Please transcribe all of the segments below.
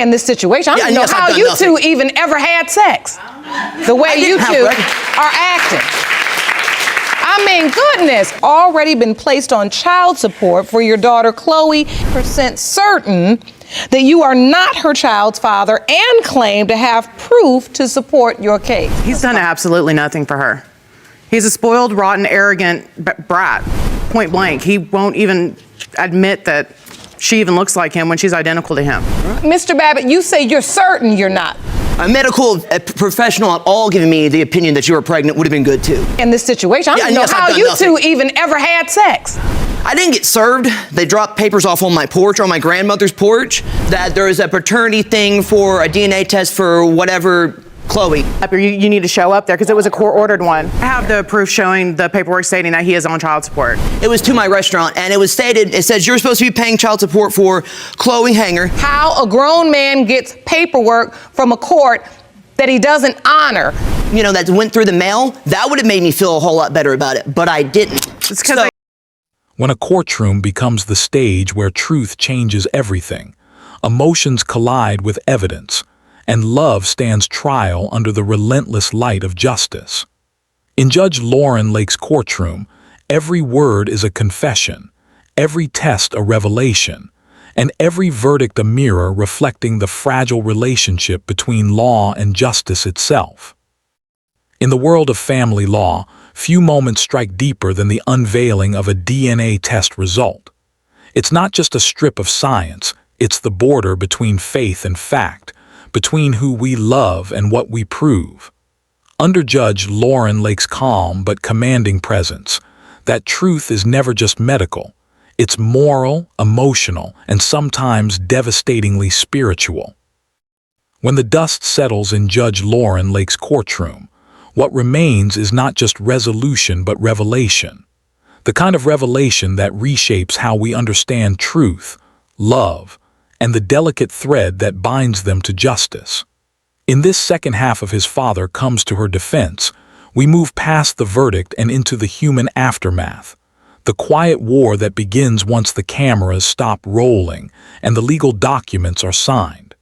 in this situation. I don't know how you two even ever had sex. The way you two are acting. I mean, goodness, already been placed on child support for your daughter, Chloe, % certain that you are not her child's father and claim to have proof to support your case. He's done absolutely nothing for her. He's a spoiled, rotten, arrogant brat, point blank. He won't even admit that she even looks like him when she's identical to him. Mr. Babbitt, you say you're certain you're not. A medical professional at all giving me the opinion that you were pregnant would have been good too. In this situation, I don't know how you two even ever had sex. I didn't get served. They dropped papers off on my porch, on my grandmother's porch, that there was a paternity thing for a DNA test for whatever Chloe. You need to show up there because it was a court-ordered one. I have the proof showing the paperwork stating that he is on child support. It was to my restaurant, and it was stated, it says you're supposed to be paying child support for Chloe Hanger. How a grown man gets paperwork from a court that he doesn't honor. You know, that went through the mail, that would have made me feel a whole lot better about it, but I didn't. It's because When a courtroom becomes the stage where truth changes everything, emotions collide with evidence, and love stands trial under the relentless light of justice. In Judge Lauren Lake's courtroom, every word is a confession, every test a revelation, and every verdict a mirror reflecting the fragile relationship between law and justice itself. In the world of family law, few moments strike deeper than the unveiling of a DNA test result. It's not just a strip of science, it's the border between faith and fact, between who we love and what we prove. Under Judge Lauren Lake's calm but commanding presence, that truth is never just medical. It's moral, emotional, and sometimes devastatingly spiritual. When the dust settles in Judge Lauren Lake's courtroom, what remains is not just resolution but revelation. The kind of revelation that reshapes how we understand truth, love, and the delicate thread that binds them to justice. In this second half of His Father Comes to Her defense, we move past the verdict and into the human aftermath, the quiet war that begins once the cameras stop rolling and the legal documents are signed.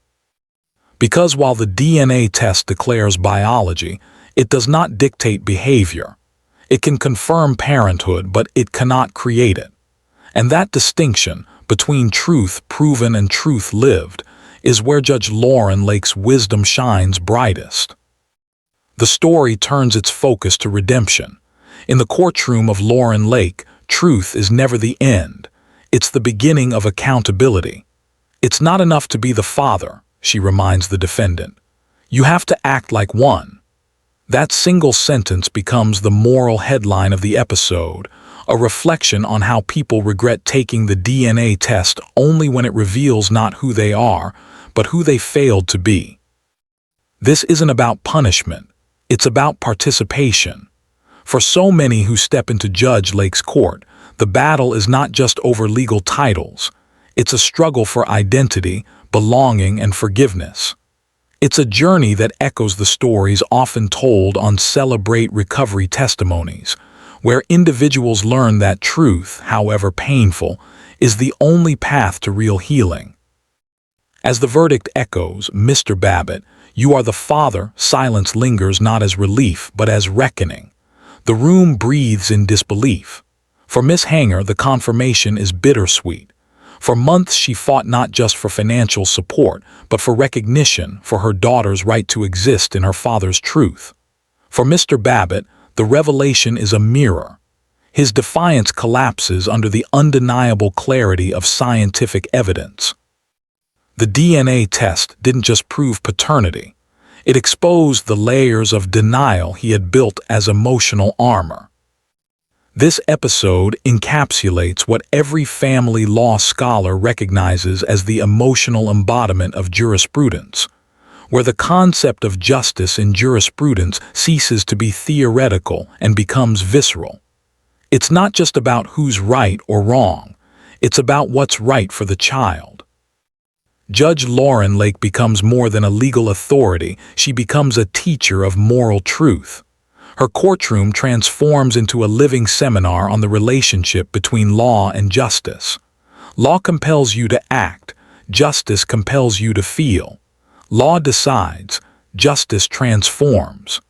Because while the DNA test declares biology, it does not dictate behavior. It can confirm parenthood, but it cannot create it. And that distinction between truth proven and truth lived is where Judge Lauren Lake's wisdom shines brightest. The story turns its focus to redemption. In the courtroom of Lauren Lake, truth is never the end. It's the beginning of accountability. It's not enough to be the father, she reminds the defendant. You have to act like one. That single sentence becomes the moral headline of the episode, a reflection on how people regret taking the DNA test only when it reveals not who they are, but who they failed to be. This isn't about punishment, it's about participation. For so many who step into Judge Lake's court, the battle is not just over legal titles. It's a struggle for identity, belonging, and forgiveness. It's a journey that echoes the stories often told on Celebrate Recovery testimonies, where individuals learn that truth, however painful, is the only path to real healing. As the verdict echoes, Mr. Babbitt, you are the father, silence lingers not as relief, but as reckoning. The room breathes in disbelief. For Miss Hanger, the confirmation is bittersweet. For months she fought not just for financial support, but for recognition, for her daughter's right to exist in her father's truth. For Mr. Babbitt, the revelation is a mirror. His defiance collapses under the undeniable clarity of scientific evidence. The DNA test didn't just prove paternity. It exposed the layers of denial he had built as emotional armor. This episode encapsulates what every family law scholar recognizes as the emotional embodiment of jurisprudence, where the concept of justice in jurisprudence ceases to be theoretical and becomes visceral. It's not just about who's right or wrong, it's about what's right for the child. Judge Lauren Lake becomes more than a legal authority, she becomes a teacher of moral truth. Her courtroom transforms into a living seminar on the relationship between law and justice. Law compels you to act, Justice compels you to feel. Law decides. Justice transforms.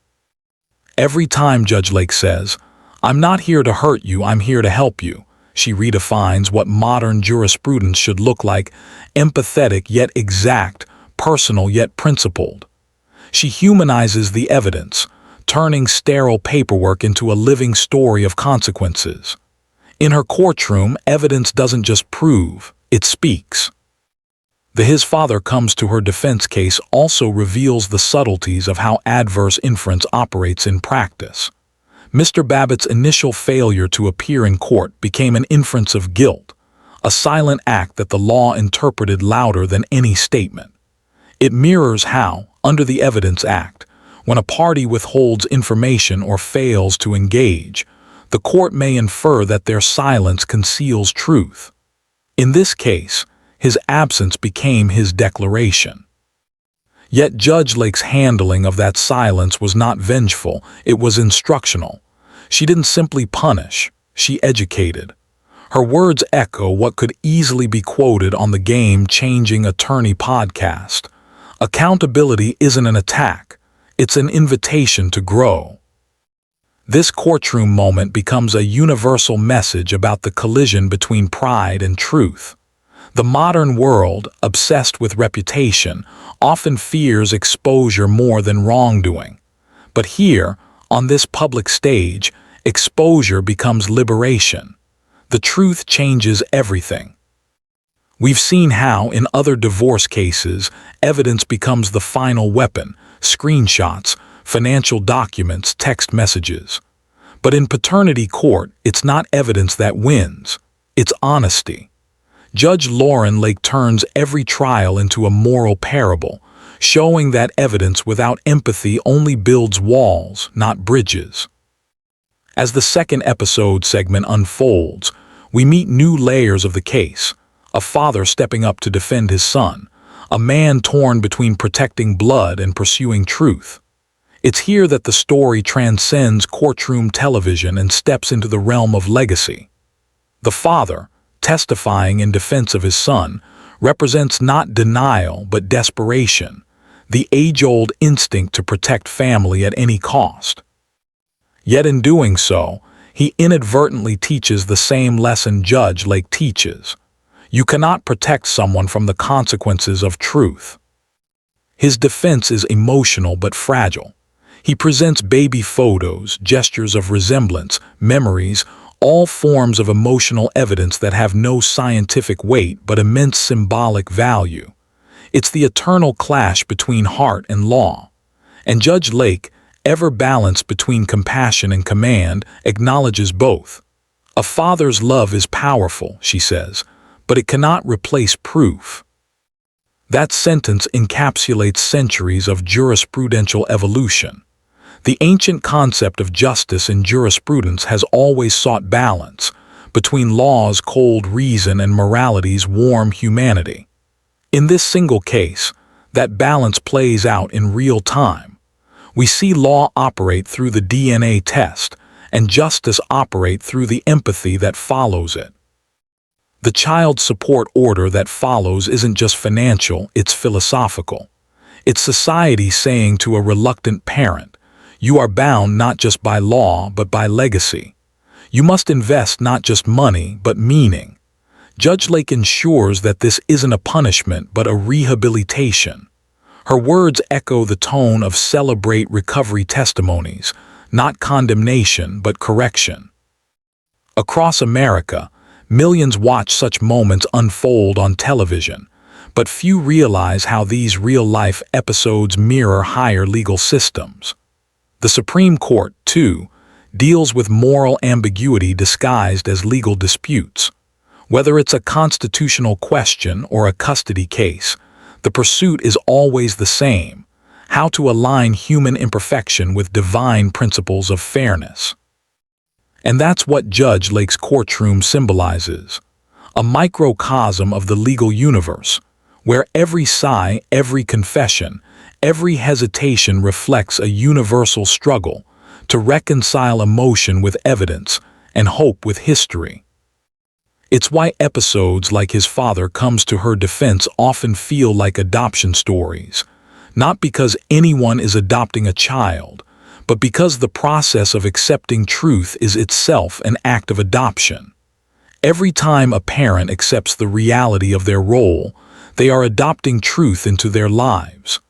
Every time, Judge Lake says, "I'm not here to hurt you, I'm here to help you," she redefines what modern jurisprudence should look like: empathetic yet exact, personal yet principled. She humanizes the evidence, turning sterile paperwork into a living story of consequences. In her courtroom, evidence doesn't just prove, it speaks. His father comes to her defense case also reveals the subtleties of how adverse inference operates in practice. Mr. Babbitt's initial failure to appear in court became an inference of guilt, a silent act that the law interpreted louder than any statement. It mirrors how, under the Evidence Act, when a party withholds information or fails to engage, the court may infer that their silence conceals truth. In this case, his absence became his declaration. Yet Judge Lake's handling of that silence was not vengeful, it was instructional. She didn't simply punish, she educated. Her words echo what could easily be quoted on the game-changing Attorney podcast. Accountability isn't an attack, it's an invitation to grow. This courtroom moment becomes a universal message about the collision between pride and truth. The modern world, obsessed with reputation, often fears exposure more than wrongdoing. But here, on this public stage, exposure becomes liberation. The truth changes everything. We've seen how, in other divorce cases, evidence becomes the final weapon: screenshots, financial documents, text messages. But in paternity court, it's not evidence that wins, it's honesty. Judge Lauren Lake turns every trial into a moral parable, showing that evidence without empathy only builds walls, not bridges. As the second episode segment unfolds, we meet new layers of the case: a father stepping up to defend his son, a man torn between protecting blood and pursuing truth. It's here that the story transcends courtroom television and steps into the realm of legacy. The father, testifying in defense of his son, represents not denial but desperation, the age-old instinct to protect family at any cost. Yet in doing so, he inadvertently teaches the same lesson Judge Lake teaches: you cannot protect someone from the consequences of truth. His defense is emotional but fragile. He presents baby photos, gestures of resemblance, memories, all forms of emotional evidence that have no scientific weight but immense symbolic value. It's the eternal clash between heart and law. And Judge Lake, ever balanced between compassion and command, acknowledges both. A father's love is powerful, she says, but it cannot replace proof. That sentence encapsulates centuries of jurisprudential evolution. The ancient concept of justice in jurisprudence has always sought balance between law's cold reason and morality's warm humanity. In this single case, that balance plays out in real time. We see law operate through the DNA test and justice operate through the empathy that follows it. The child support order that follows isn't just financial, it's philosophical. It's society saying to a reluctant parent, you are bound not just by law but by legacy. You must invest not just money but meaning. Judge Lake ensures that this isn't a punishment but a rehabilitation. Her words echo the tone of celebrate recovery testimonies, not condemnation but correction. Across America, millions watch such moments unfold on television, but few realize how these real-life episodes mirror higher legal systems. The Supreme Court, too, deals with moral ambiguity disguised as legal disputes. Whether it's a constitutional question or a custody case, the pursuit is always the same: how to align human imperfection with divine principles of fairness. And that's what Judge Lake's courtroom symbolizes: a microcosm of the legal universe, where every sigh, every confession, every hesitation reflects a universal struggle to reconcile emotion with evidence and hope with history. It's why episodes like His Father Comes to Her Defense often feel like adoption stories, not because anyone is adopting a child, but because the process of accepting truth is itself an act of adoption. Every time a parent accepts the reality of their role, they are adopting truth into their lives.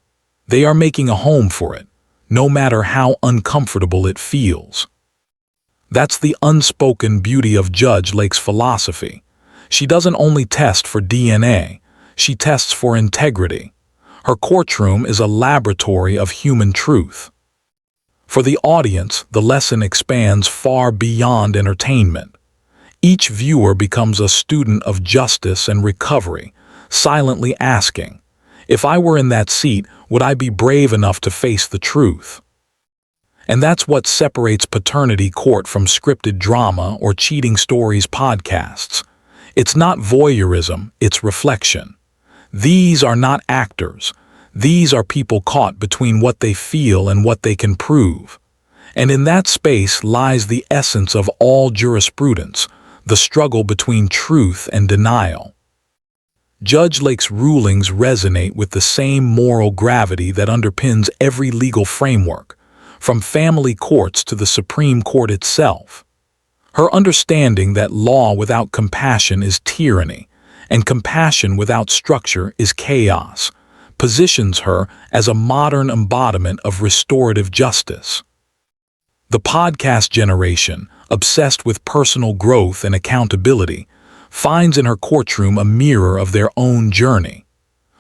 They are making a home for it, no matter how uncomfortable it feels. That's the unspoken beauty of Judge Lake's philosophy. She doesn't only test for DNA, she tests for integrity. Her courtroom is a laboratory of human truth. For the audience, the lesson expands far beyond entertainment. Each viewer becomes a student of justice and recovery, silently asking, if I were in that seat, would I be brave enough to face the truth? And that's what separates Paternity Court from scripted drama or cheating stories podcasts. It's not voyeurism, it's reflection. These are not actors. These are people caught between what they feel and what they can prove. And in that space lies the essence of all jurisprudence, the struggle between truth and denial. Judge Lake's rulings resonate with the same moral gravity that underpins every legal framework, from family courts to the Supreme Court itself. Her understanding that law without compassion is tyranny, and compassion without structure is chaos, positions her as a modern embodiment of restorative justice. The podcast generation, obsessed with personal growth and accountability, finds in her courtroom a mirror of their own journey.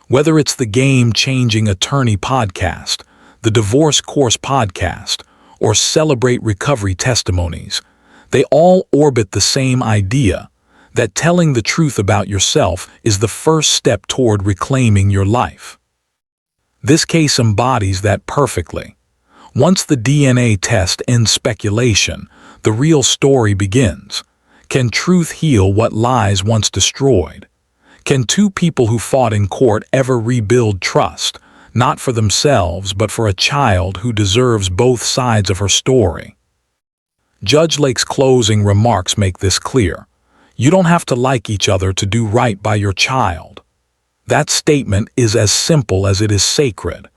Whether it's the Game-Changing Attorney podcast, the Divorce Course podcast, or Celebrate Recovery testimonies, they all orbit the same idea, that telling the truth about yourself is the first step toward reclaiming your life. This case embodies that perfectly. Once the DNA test ends speculation, the real story begins. Can truth heal what lies once destroyed? Can two people who fought in court ever rebuild trust, not for themselves but for a child who deserves both sides of her story? Judge Lake's closing remarks make this clear. You don't have to like each other to do right by your child. That statement is as simple as it is sacred.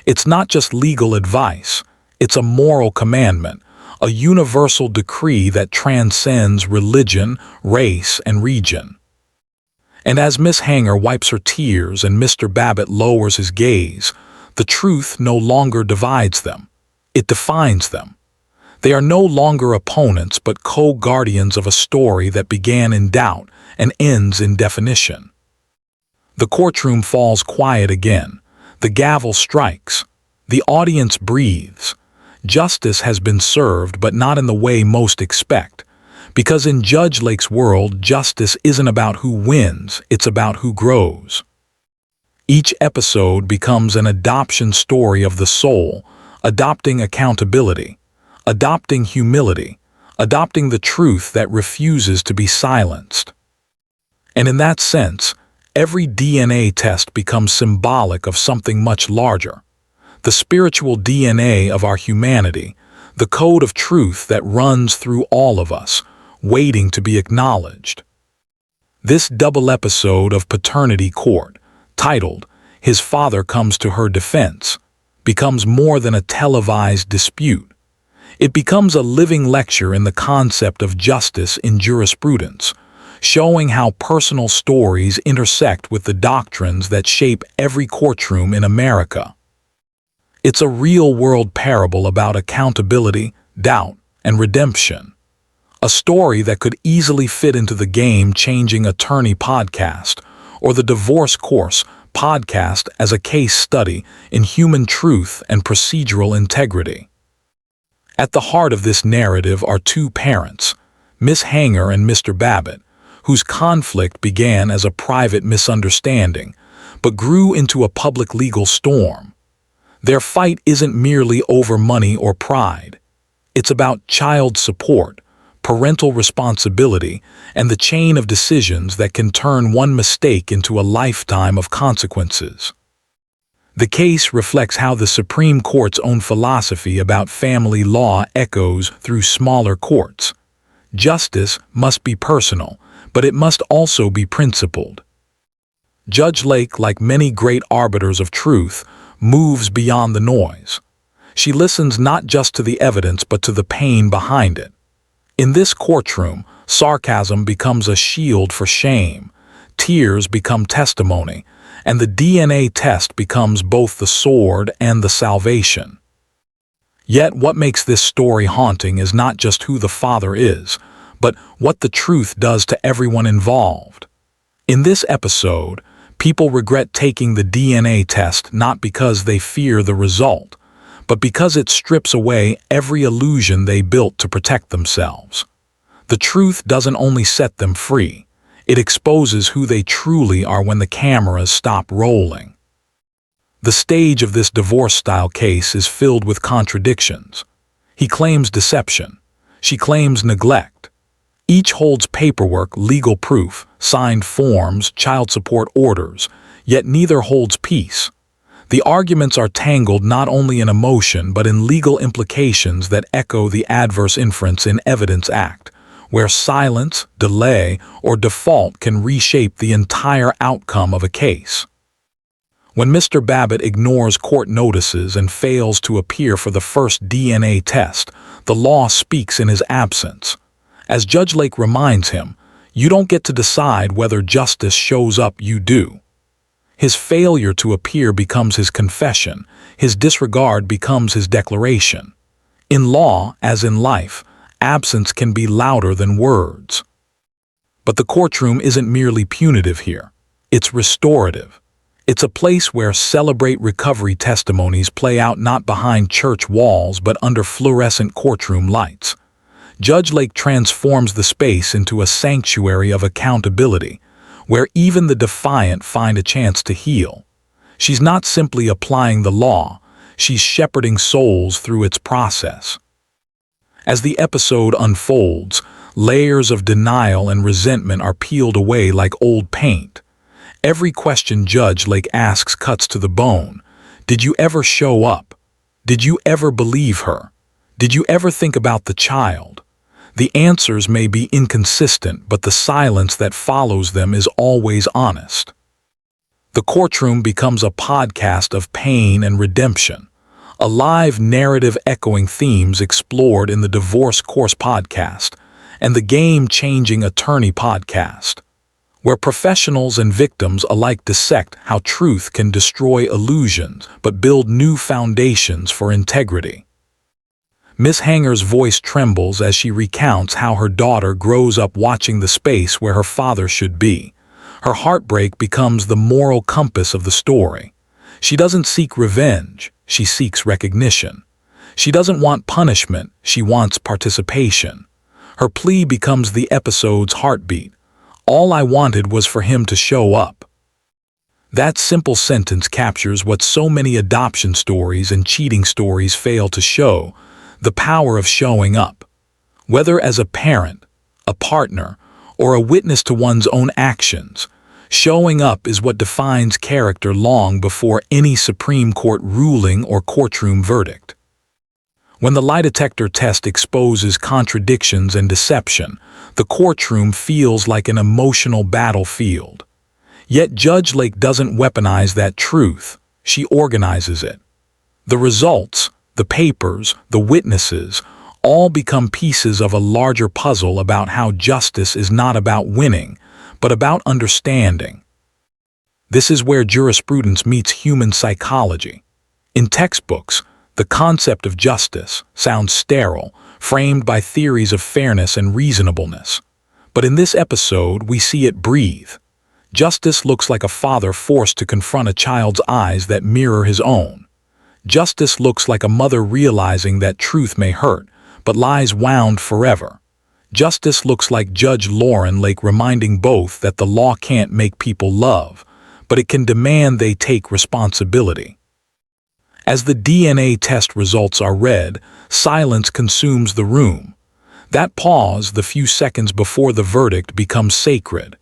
It's not just legal advice, it's a moral commandment, a universal decree that transcends religion, race, and region. And as Miss Hanger wipes her tears and Mr. Babbitt lowers his gaze, the truth no longer divides them. It defines them. They are no longer opponents but co-guardians of a story that began in doubt and ends in definition. The courtroom falls quiet again. The gavel strikes. The audience breathes. Justice has been served, but not in the way most expect. Because in Judge Lake's world, justice isn't about who wins, it's about who grows. Each episode becomes an adoption story of the soul, adopting accountability, adopting humility, adopting the truth that refuses to be silenced. And in that sense, every DNA test becomes symbolic of something much larger. The spiritual DNA of our humanity, the code of truth that runs through all of us, waiting to be acknowledged. This double episode of Paternity Court, titled His Father Comes to Her Defense, becomes more than a televised dispute. It becomes a living lecture in the concept of justice in jurisprudence, showing how personal stories intersect with the doctrines that shape every courtroom in America. It's a real-world parable about accountability, doubt, and redemption. A story that could easily fit into the Game-Changing Attorney podcast or the Divorce Course podcast as a case study in human truth and procedural integrity. At the heart of this narrative are two parents, Miss Hanger and Mr. Babbitt, whose conflict began as a private misunderstanding, but grew into a public legal storm. Their fight isn't merely over money or pride. It's about child support, parental responsibility, and the chain of decisions that can turn one mistake into a lifetime of consequences. The case reflects how the Supreme Court's own philosophy about family law echoes through smaller courts. Justice must be personal, but it must also be principled. Judge Lake, like many great arbiters of truth, moves beyond the noise. She listens not just to the evidence but to the pain behind it. In this courtroom, sarcasm becomes a shield for shame, tears become testimony, and the DNA test becomes both the sword and the salvation. Yet what makes this story haunting is not just who the father is, but what the truth does to everyone involved. In this episode, people regret taking the DNA test not because they fear the result, but because it strips away every illusion they built to protect themselves. The truth doesn't only set them free, it exposes who they truly are when the cameras stop rolling. The stage of this divorce-style case is filled with contradictions. He claims deception. She claims neglect. Each holds paperwork, legal proof, signed forms, child support orders, yet neither holds peace. The arguments are tangled not only in emotion but in legal implications that echo the adverse inference in Evidence Act, where silence, delay, or default can reshape the entire outcome of a case. When Mr. Babbitt ignores court notices and fails to appear for the first DNA test, the law speaks in his absence. As Judge Lake reminds him, you don't get to decide whether justice shows up, you do. His failure to appear becomes his confession, his disregard becomes his declaration. In law, as in life, absence can be louder than words. But the courtroom isn't merely punitive here, it's restorative. It's a place where celebrate recovery testimonies play out not behind church walls but under fluorescent courtroom lights. Judge Lake transforms the space into a sanctuary of accountability, where even the defiant find a chance to heal. She's not simply applying the law, she's shepherding souls through its process. As the episode unfolds, layers of denial and resentment are peeled away like old paint. Every question Judge Lake asks cuts to the bone. Did you ever show up? Did you ever believe her? Did you ever think about the child? The answers may be inconsistent, but the silence that follows them is always honest. The courtroom becomes a podcast of pain and redemption, a live narrative echoing themes explored in the Divorce Course podcast and the Game-Changing Attorney podcast, where professionals and victims alike dissect how truth can destroy illusions but build new foundations for integrity. Miss Hanger's voice trembles as she recounts how her daughter grows up watching the space where her father should be. Her heartbreak becomes the moral compass of the story. She doesn't seek revenge, she seeks recognition. She doesn't want punishment, she wants participation. Her plea becomes the episode's heartbeat. All I wanted was for him to show up. That simple sentence captures what so many adoption stories and cheating stories fail to show: the power of showing up. Whether as a parent, a partner, or a witness to one's own actions, showing up is what defines character long before any Supreme Court ruling or courtroom verdict. When the lie detector test exposes contradictions and deception, the courtroom feels like an emotional battlefield. Yet Judge Lake doesn't weaponize that truth, she organizes it. The results, the papers, the witnesses, all become pieces of a larger puzzle about how justice is not about winning, but about understanding. This is where jurisprudence meets human psychology. In textbooks, the concept of justice sounds sterile, framed by theories of fairness and reasonableness. But in this episode, we see it breathe. Justice looks like a father forced to confront a child's eyes that mirror his own. Justice looks like a mother realizing that truth may hurt, but lies wound forever. Justice looks like Judge Lauren Lake reminding both that the law can't make people love, but it can demand they take responsibility. As the DNA test results are read, silence consumes the room. That pause, the few seconds before the verdict, becomes sacred.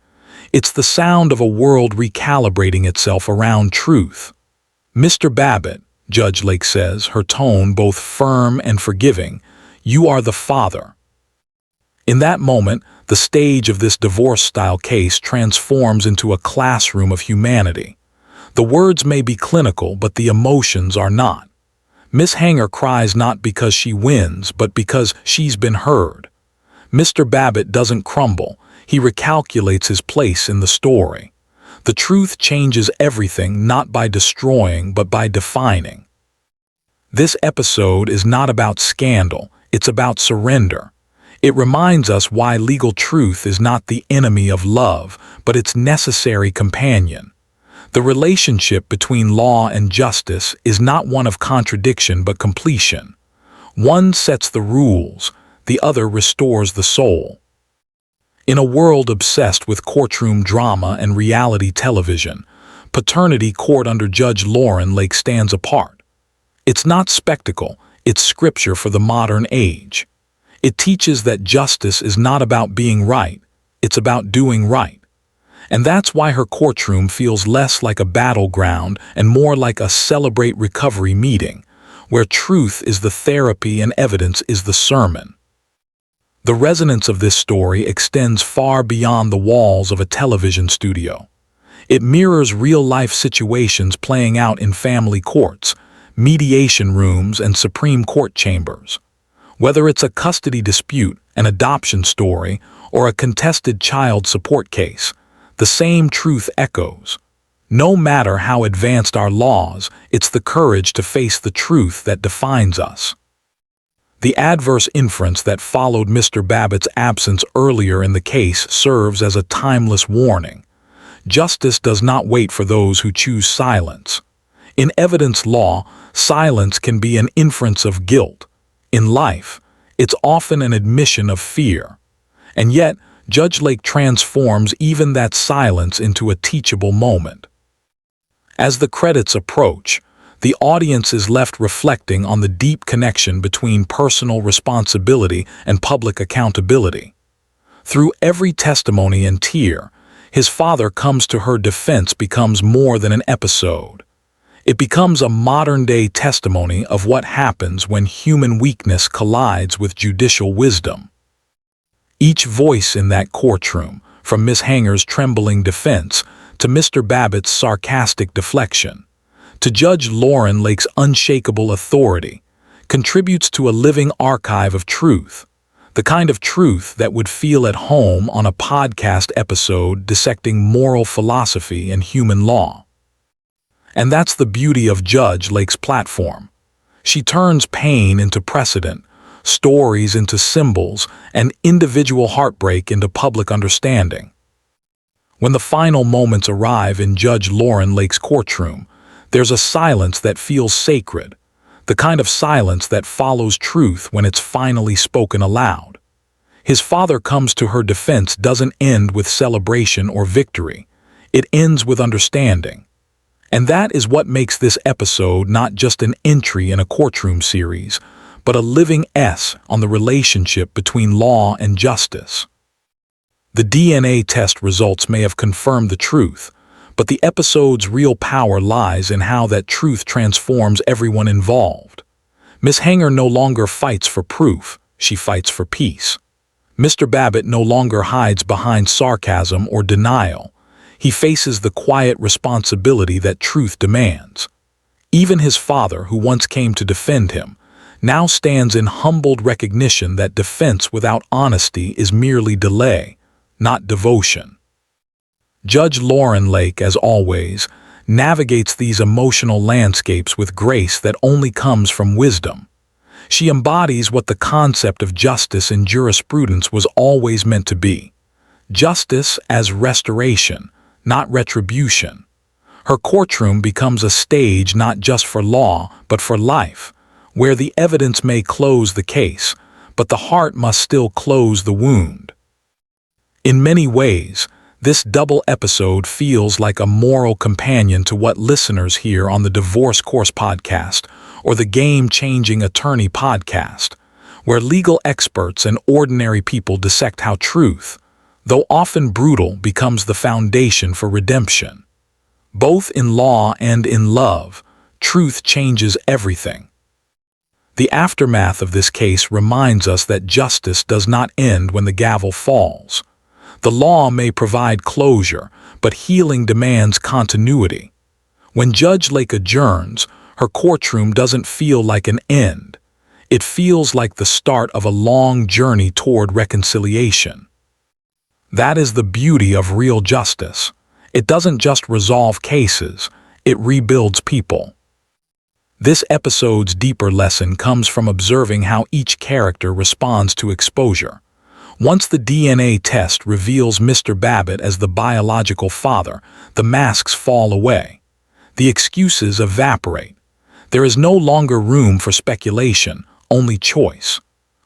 It's the sound of a world recalibrating itself around truth. "Mr. Babbitt," Judge Lake says, her tone both firm and forgiving, "you are the father." In that moment, the stage of this divorce-style case transforms into a classroom of humanity. The words may be clinical, but the emotions are not. Miss Hanger cries not because she wins, but because she's been heard. Mr. Babbitt doesn't crumble. He recalculates his place in the story. The truth changes everything, not by destroying, but by defining. This episode is not about scandal, it's about surrender. It reminds us why legal truth is not the enemy of love, but its necessary companion. The relationship between law and justice is not one of contradiction but completion. One sets the rules, the other restores the soul. In a world obsessed with courtroom drama and reality television, Paternity Court under Judge Lauren Lake stands apart. It's not spectacle, it's scripture for the modern age. It teaches that justice is not about being right, it's about doing right. And that's why her courtroom feels less like a battleground and more like a celebrate recovery meeting, where truth is the therapy and evidence is the sermon. The resonance of this story extends far beyond the walls of a television studio. It mirrors real-life situations playing out in family courts, mediation rooms, and Supreme Court chambers. Whether it's a custody dispute, an adoption story, or a contested child support case, the same truth echoes. No matter how advanced our laws, it's the courage to face the truth that defines us. The adverse inference that followed Mr. Babbitt's absence earlier in the case serves as a timeless warning. Justice does not wait for those who choose silence. In evidence law, silence can be an inference of guilt. In life, it's often an admission of fear. And yet, Judge Lake transforms even that silence into a teachable moment. As the credits approach, the audience is left reflecting on the deep connection between personal responsibility and public accountability. Through every testimony and tear, his father comes to her defense becomes more than an episode. It becomes a modern-day testimony of what happens when human weakness collides with judicial wisdom. Each voice in that courtroom, from Miss Hanger's trembling defense to Mr. Babbitt's sarcastic deflection, to Judge Lauren Lake's unshakable authority, contributes to a living archive of truth, the kind of truth that would feel at home on a podcast episode dissecting moral philosophy and human law. And that's the beauty of Judge Lake's platform. She turns pain into precedent, stories into symbols, and individual heartbreak into public understanding. When the final moments arrive in Judge Lauren Lake's courtroom, there's a silence that feels sacred, the kind of silence that follows truth when it's finally spoken aloud. His father comes to her defense doesn't end with celebration or victory. It ends with understanding. And that is what makes this episode not just an entry in a courtroom series, but a living essay on the relationship between law and justice. The DNA test results may have confirmed the truth, but the episode's real power lies in how that truth transforms everyone involved. Miss Hanger no longer fights for proof, she fights for peace. Mr. Babbitt no longer hides behind sarcasm or denial. He faces the quiet responsibility that truth demands. Even his father, who once came to defend him, now stands in humbled recognition that defense without honesty is merely delay, not devotion. Judge Lauren Lake, as always, navigates these emotional landscapes with grace that only comes from wisdom. She embodies what the concept of justice in jurisprudence was always meant to be. Justice as restoration, not retribution. Her courtroom becomes a stage not just for law, but for life, where the evidence may close the case, but the heart must still close the wound. In many ways, this double episode feels like a moral companion to what listeners hear on the Divorce Course podcast or the Game-Changing Attorney podcast, where legal experts and ordinary people dissect how truth, though often brutal, becomes the foundation for redemption. Both in law and in love, truth changes everything. The aftermath of this case reminds us that justice does not end when the gavel falls. The law may provide closure, but healing demands continuity. When Judge Lake adjourns, her courtroom doesn't feel like an end. It feels like the start of a long journey toward reconciliation. That is the beauty of real justice. It doesn't just resolve cases, it rebuilds people. This episode's deeper lesson comes from observing how each character responds to exposure. Once the DNA test reveals Mr. Babbitt as the biological father, the masks fall away. The excuses evaporate. There is no longer room for speculation, only choice.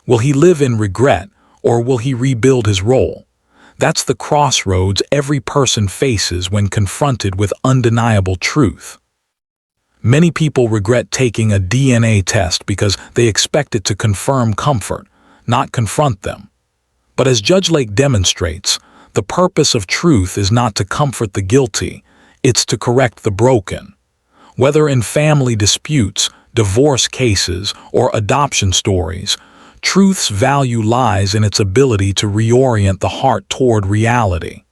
Will he live in regret, or will he rebuild his role? That's the crossroads every person faces when confronted with undeniable truth. Many people regret taking a DNA test because they expect it to confirm comfort, not confront them. But as Judge Lake demonstrates, the purpose of truth is not to comfort the guilty, it's to correct the broken. Whether in family disputes, divorce cases, or adoption stories, truth's value lies in its ability to reorient the heart toward reality.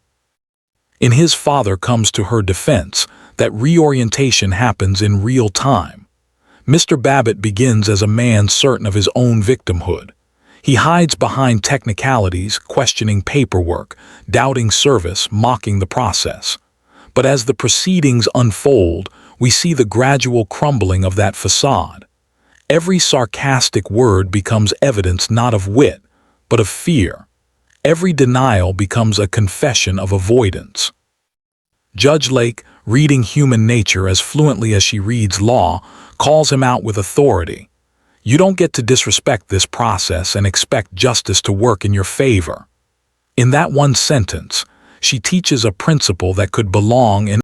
In His Father Comes to Her defense, that reorientation happens in real time. Mr. Babbitt begins as a man certain of his own victimhood. He hides behind technicalities, questioning paperwork, doubting service, mocking the process. But as the proceedings unfold, we see the gradual crumbling of that facade. Every sarcastic word becomes evidence not of wit, but of fear. Every denial becomes a confession of avoidance. Judge Lake, reading human nature as fluently as she reads law, calls him out with authority. You don't get to disrespect this process and expect justice to work in your favor. In that one sentence, she teaches a principle that could belong in